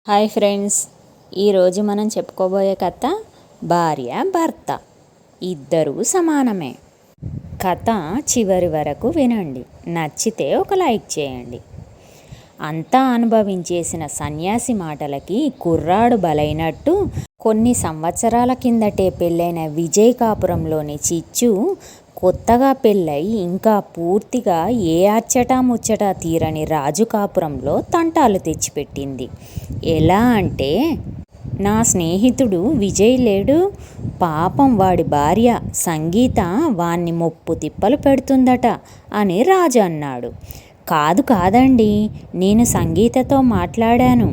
Hi friends, ఈరోజు మనం చెప్పుకోబోయే కథ భార్య భర్త ఇద్దరూ సమానమే. కథ చివరి వరకు వినండి. నచ్చితే ఒక లైక్ చేయండి. అంతా అనుభవించేసిన సన్యాసి మాటలకి కుర్రాడు బలైనట్టు కొన్ని సంవత్సరాల కిందటే పెళ్ళైన విజయ్ కాపురంలోని చిచ్చు కొత్తగా పెళ్ళై ఇంకా పూర్తిగా ఏ అచ్చటా ముచ్చటా తీరని రాజు కాపురంలో తంటాలు తెచ్చిపెట్టింది. ఎలా అంటే, నా స్నేహితుడు విజయ్ లేడు, పాపం వాడి భార్య సంగీత వాణ్ణి ముప్పు తిప్పలు పెడుతుందట అని రాజు అన్నాడు. కాదండి, నేను సంగీతతో మాట్లాడాను.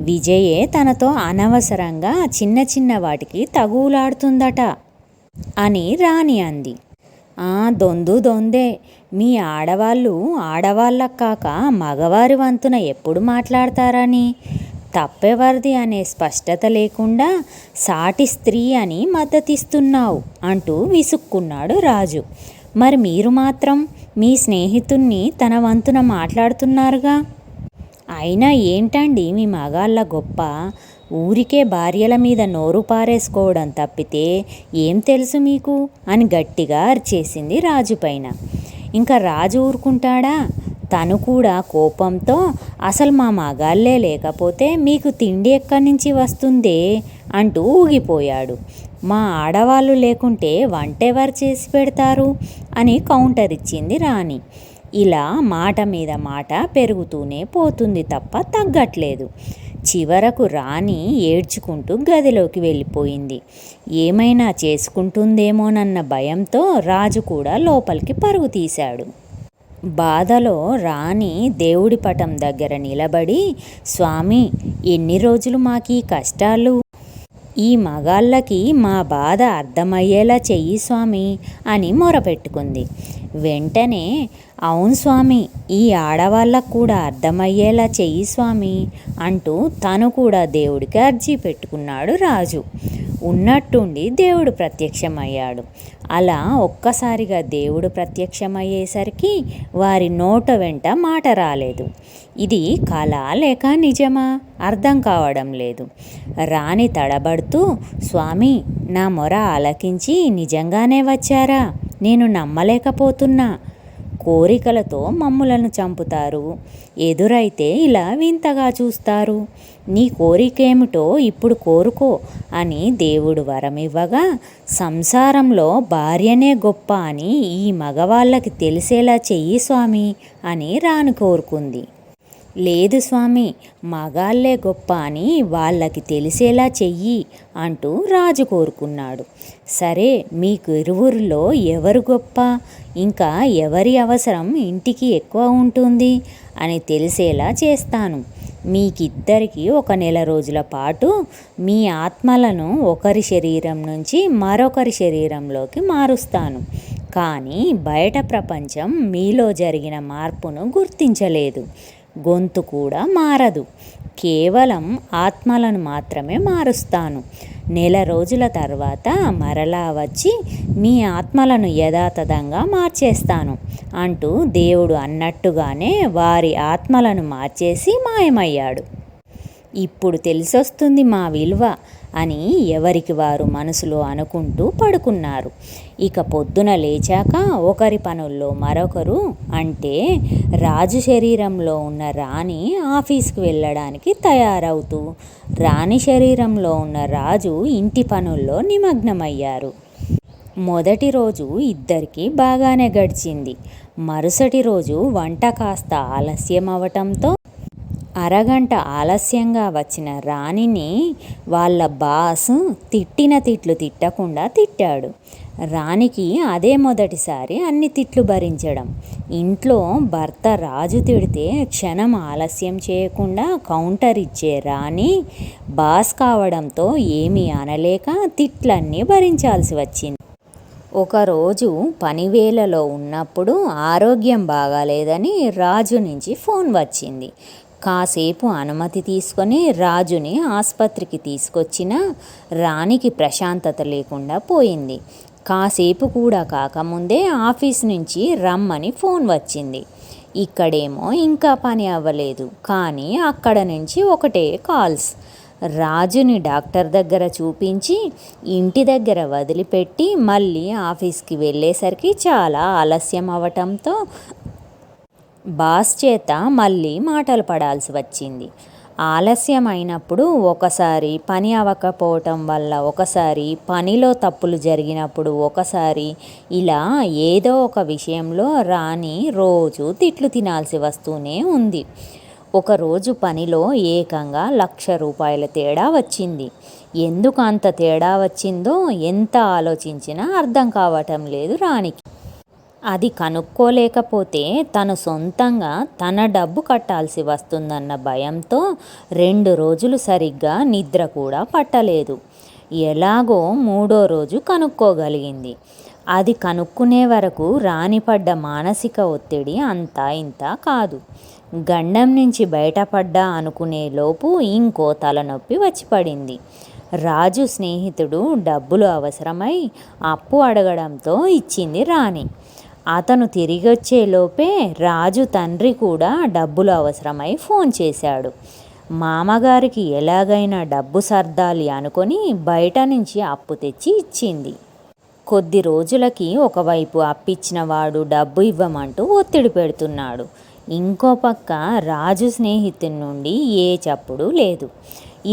విజయే తనతో అనవసరంగా చిన్న చిన్న వాటికి తగులాడుతుందట అని రాణి అంది. దొందే, మీ ఆడవాళ్ళు ఆడవాళ్ళకు కాక మగవారి వంతున ఎప్పుడు మాట్లాడతారని, తప్పెవరిది అనే స్పష్టత లేకుండా సాటి స్త్రీ అని మద్దతిస్తున్నావు అంటూ విసుక్కున్నాడు రాజు. మరి మీరు మాత్రం మీ స్నేహితుణ్ణి తన వంతున మాట్లాడుతున్నారుగా. అయినా ఏంటండి మీ మగాళ్ళ గొప్ప? ఊరికే భార్యల మీద నోరు పారేసుకోవడం తప్పితే ఏం తెలుసు మీకు అని గట్టిగా అరిచేసింది రాజు పైన. ఇంకా రాజు ఊరుకుంటాడా? తను కూడా కోపంతో, అసలు మా మగాళ్ళే లేకపోతే మీకు తిండి ఎక్కడి నుంచి వస్తుందే అంటూ ఊగిపోయాడు. మా ఆడవాళ్ళు లేకుంటే వంటెవరు చేసి పెడతారు అని కౌంటర్ ఇచ్చింది రాణి. ఇలా మాట మీద మాట పెరుగుతూనే పోతుంది తప్ప తగ్గట్లేదు. చివరకు రాణి ఏడ్చుకుంటూ గదిలోకి వెళ్ళిపోయింది. ఏమైనా చేసుకుంటుందేమోనన్న భయంతో రాజు కూడా లోపలికి పరుగు తీశాడు. బాధలో రాణి దేవుడి పటం దగ్గర నిలబడి, స్వామి, ఎన్ని రోజులు మాకీ కష్టాలు? ఈ మగాళ్ళకి మా బాధ అర్థమయ్యేలా చెయ్యి స్వామి అని మొరపెట్టుకుంది. వెంటనే, అవును స్వామి, ఈ ఆడవాళ్ళకు కూడా అర్థమయ్యేలా చెయ్యి స్వామి అంటూ తను కూడా దేవుడికి అర్జీ పెట్టుకున్నాడు రాజు. ఉన్నట్టుండి దేవుడు ప్రత్యక్షమయ్యాడు. అలా ఒక్కసారిగా దేవుడు ప్రత్యక్షమయ్యేసరికి వారి నోట వెంట మాట రాలేదు. ఇది కళ లేక నిజమా అర్థం కావడం లేదు. రాణి తడబడుతూ, స్వామి, నా మొర ఆలకించి నిజంగానే వచ్చారా? నేను నమ్మలేకపోతున్నా. కోరికలతో మమ్ములను చంపుతారు, ఎదురైతే ఇలా వింతగా చూస్తారు. నీ కోరికేమిటో ఇప్పుడు కోరుకో అని దేవుడు వరమివ్వగా, సంసారంలో భార్యనే గొప్ప అని ఈ మగవాళ్ళకి తెలిసేలా చెయ్యి స్వామి అని రాణి కోరుకుంది. లేదు స్వామి, మగాళ్ళే గొప్ప అని వాళ్ళకి తెలిసేలా చెయ్యి అంటూ రాజు కోరుకున్నాడు. సరే, మీకు ఇరువురిలో ఎవరు గొప్ప, ఇంకా ఎవరి అవసరం ఇంటికి ఎక్కువ ఉంటుంది అని తెలిసేలా చేస్తాను. మీకిద్దరికీ 1 నెల రోజుల పాటు మీ ఆత్మలను ఒకరి శరీరం నుంచి మరొకరి శరీరంలోకి మారుస్తాను. కానీ బయట ప్రపంచం మీలో జరిగిన మార్పును గుర్తించలేదు. గొంతు కూడా మారదు. కేవలం ఆత్మలను మాత్రమే మారుస్తాను. 1 నెల రోజుల తర్వాత మరలా వచ్చి మీ ఆత్మలను యథాతథంగా మార్చేస్తాను అంటూ దేవుడు అన్నట్టుగానే వారి ఆత్మలను మార్చేసి మాయమయ్యాడు. ఇప్పుడు తెలిసొస్తుంది మా విలువ అని ఎవరికి వారు మనసులో అనుకుంటూ పడుకున్నారు. ఇక పొద్దున లేచాక ఒకరి పనుల్లో మరొకరు, అంటే రాజు శరీరంలో ఉన్న రాణి ఆఫీస్కి వెళ్ళడానికి తయారవుతూ, రాణి శరీరంలో ఉన్న రాజు ఇంటి పనుల్లో నిమగ్నమయ్యారు. మొదటి రోజు ఇద్దరికీ బాగానే గడిచింది. మరుసటి రోజు వంట కాస్త ఆలస్యం అవటంతో అరగంట ఆలస్యంగా వచ్చిన రాణిని వాళ్ళ బాస్ తిట్టిన తిట్లు తిట్టకుండా తిట్టాడు. రాణికి అదే మొదటిసారి అన్ని తిట్లు భరించడం. ఇంట్లో భర్త రాజు తిడితే క్షణం ఆలస్యం చేయకుండా కౌంటర్ ఇచ్చే రాణి బాస్ కావడంతో ఏమీ అనలేక తిట్లన్నీ భరించాల్సి వచ్చింది. ఒకరోజు పనివేళలో ఉన్నప్పుడు ఆరోగ్యం బాగాలేదని రాజు నుంచి ఫోన్ వచ్చింది. కాసేపు అనుమతి తీసుకొని రాజుని ఆసుపత్రికి తీసుకొచ్చినా రాణికి ప్రశాంతత లేకుండా పోయింది. కాసేపు కూడా కాకముందే ఆఫీస్ నుంచి రమ్మని ఫోన్ వచ్చింది. ఇక్కడేమో ఇంకా పని అవ్వలేదు, కానీ అక్కడ నుంచి ఒకటే కాల్స్. రాజుని డాక్టర్ దగ్గర చూపించి ఇంటి దగ్గర వదిలిపెట్టి మళ్ళీ ఆఫీస్కి వెళ్ళేసరికి చాలా ఆలస్యం అవ్వటంతో బాస్ చేత మళ్ళీ మాటలు పడాల్సి వచ్చింది. ఆలస్యం అయినప్పుడు ఒకసారి, పని అవ్వకపోవటం వల్ల ఒకసారి, పనిలో తప్పులు జరిగినప్పుడు ఒకసారి, ఇలా ఏదో ఒక విషయంలో రాణి రోజు తిట్లు తినాల్సి వస్తూనే ఉంది. ఒకరోజు పనిలో ఏకంగా 1,00,000 రూపాయల తేడా వచ్చింది. ఎందుకు అంత తేడా వచ్చిందో ఎంత ఆలోచించినా అర్థం కావటం లేదు రాణికి. అది కనుక్కోలేకపోతే తను సొంతంగా తన డబ్బు కట్టాల్సి వస్తుందన్న భయంతో 2 రోజులు సరిగ్గా నిద్ర కూడా పట్టలేదు. ఎలాగో 3వ రోజు కనుక్కోగలిగింది. అది కనుక్కునే వరకు రాణి పడ్డ మానసిక ఒత్తిడి అంతా ఇంతా కాదు. గండం నుంచి బయటపడ్డా అనుకునే లోపు ఇంకో తలనొప్పి వచ్చి పడింది. రాజు స్నేహితుడు డబ్బులు అవసరమై అప్పు అడగడంతో ఇచ్చింది రాణి. అతను తిరిగొచ్చేలోపే రాజు తండ్రి కూడా డబ్బులు అవసరమై ఫోన్ చేశాడు. మామగారికి ఎలాగైనా డబ్బు సర్దాలి అనుకొని బయట నుంచి అప్పు తెచ్చి ఇచ్చింది. కొద్ది రోజులకి ఒకవైపు అప్పిచ్చిన వాడు డబ్బు ఇవ్వమంటూ ఒత్తిడి పెడుతున్నాడు. ఇంకో పక్క రాజు స్నేహితుడి నుండి ఏ చప్పుడు లేదు.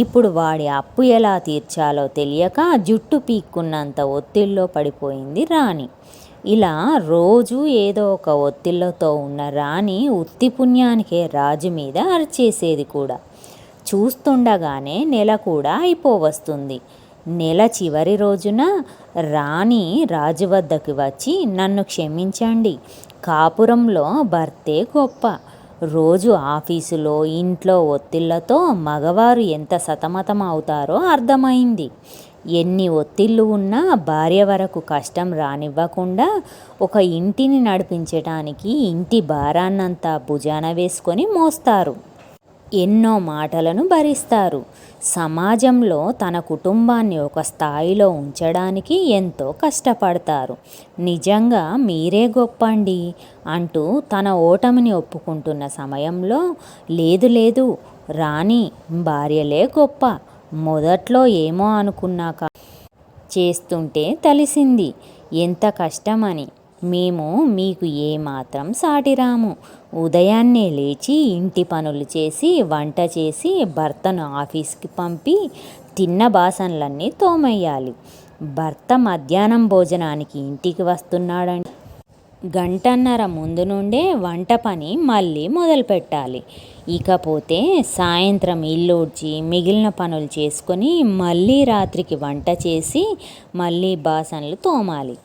ఇప్పుడు వాడి అప్పు ఎలా తీర్చాలో తెలియక జుట్టు పీక్కున్నంత ఒత్తిడిలో పడిపోయింది రాణి. ఇలా రోజు ఏదో ఒక ఒత్తిళ్లతో ఉన్న రాణి ఉత్తి పుణ్యానికే రాజు మీద అరిచేసేది కూడా. చూస్తుండగానే నెల కూడా అయిపోవస్తుంది. నెల చివరి రోజున రాణి రాజు వద్దకు వచ్చి, నన్ను క్షమించండి, కాపురంలో భర్తే గొప్ప. రోజు ఆఫీసులో, ఇంట్లో ఒత్తిళ్లతో మగవారు ఎంత సతమతం అవుతారో అర్థమైంది. ఎన్ని ఒత్తిళ్ళు ఉన్నా భార్య వరకు కష్టం రానివ్వకుండా ఒక ఇంటిని నడిపించటానికి ఇంటి భారాన్నంతా భుజాన వేసుకొని మోస్తారు. ఎన్నో మాటలను భరిస్తారు. సమాజంలో తన కుటుంబాన్ని ఒక స్థాయిలో ఉంచడానికి ఎంతో కష్టపడతారు. నిజంగా మీరే గొప్పండి అంటూ తన ఓటమిని ఒప్పుకుంటున్న సమయంలో, లేదు లేదు రాణి భార్యలే గొప్ప, మొదట్లో ఏమో అనుకున్నాక చేస్తుంటే తెలిసింది ఎంత కష్టమని. మేము మీకు ఏమాత్రం సాటిరాము. ఉదయాన్నే లేచి ఇంటి పనులు చేసి, వంట చేసి, భర్తను ఆఫీస్కి పంపి తిన్న బాసనలన్నీ తోమేయాలి. భర్త మధ్యాహ్నం భోజనానికి ఇంటికి వస్తున్నాడంటే గంటన్నర ముందు నుండే వంట పని మళ్ళీ మొదలుపెట్టాలి. ఇకపోతే సాయంత్రం ఇల్లూడ్చి మిగిలిన పనులు చేసుకొని మళ్ళీ రాత్రికి వంట చేసి మళ్ళీ బాసనలు తోమాలి.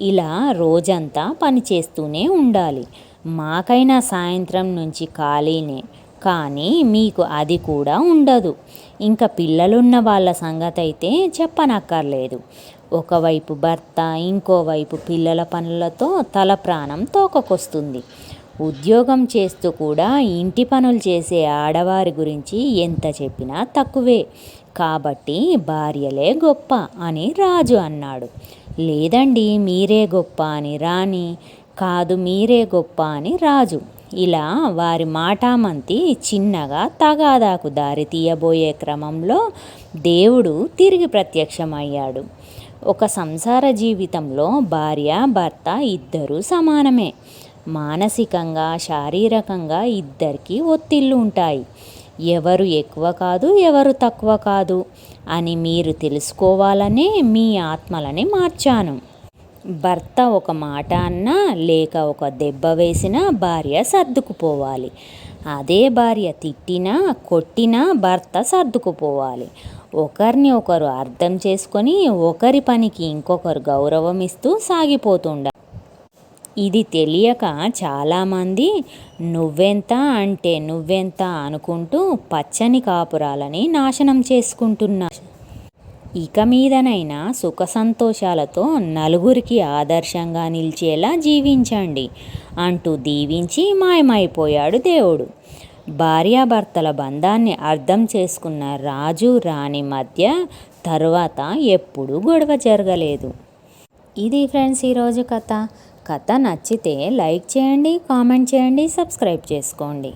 ఇలా రోజంతా పని చేస్తూనే ఉండాలి. మాకైనా సాయంత్రం నుంచి ఖాళీనే, కానీ మీకు అది కూడా ఉండదు. ఇంకా పిల్లలున్న వాళ్ళ సంగతి అయితే చెప్పనక్కర్లేదు. ఒకవైపు భర్త, ఇంకోవైపు పిల్లల పనులతో తల ప్రాణం తోకకొస్తుంది. ఉద్యోగం చేస్తూ కూడా ఇంటి పనులు చేసే ఆడవారి గురించి ఎంత చెప్పినా తక్కువే. కాబట్టి భార్యలే గొప్ప అని రాజు అన్నాడు. లేదండి మీరే గొప్ప అని రాణి, కాదు మీరే గొప్ప అని రాజు. ఇలా వారి మాటామంతి చిన్నగా తగాదాకు దారి తీయబోయే క్రమంలో దేవుడు తిరిగి ప్రత్యక్షమయ్యాడు. ఒక సంసార జీవితంలో భార్య భర్త ఇద్దరూ సమానమే. మానసికంగా, శారీరకంగా ఇద్దరికీ ఒత్తిళ్ళు ఉంటాయి. ఎవరు ఎక్కువ కాదు, ఎవరు తక్కువ కాదు అని మీరు తెలుసుకోవాలనే మీ ఆత్మలని మార్చాను. భర్త ఒక మాట అన్నా లేక ఒక దెబ్బ వేసినా భార్య సర్దుకుపోవాలి. అదే భార్య తిట్టినా కొట్టినా భర్త సర్దుకుపోవాలి. ఒకరిని ఒకరు అర్థం చేసుకొని ఒకరి పనికి ఇంకొకరు గౌరవం ఇస్తూ సాగిపోతుండాలి. ఇది తెలియక చాలామంది నువ్వెంత అంటే నువ్వెంత అనుకుంటూ పచ్చని కాపురాలని నాశనం చేసుకుంటున్నారు. ఇక మీదనైనా సుఖ సంతోషాలతో నలుగురికి ఆదర్శంగా నిలిచేలా జీవించండి అంటూ దీవించి మాయమైపోయాడు దేవుడు. భార్యాభర్తల బంధాన్ని అర్థం చేసుకున్న రాజు రాణి మధ్య తరువాత ఎప్పుడూ గొడవ జరగలేదు. ఇది ఫ్రెండ్స్ ఈరోజు కథ. కథ నచ్చితే లైక్ చేయండి, కామెంట్ చేయండి, సబ్స్క్రైబ్ చేసుకోండి.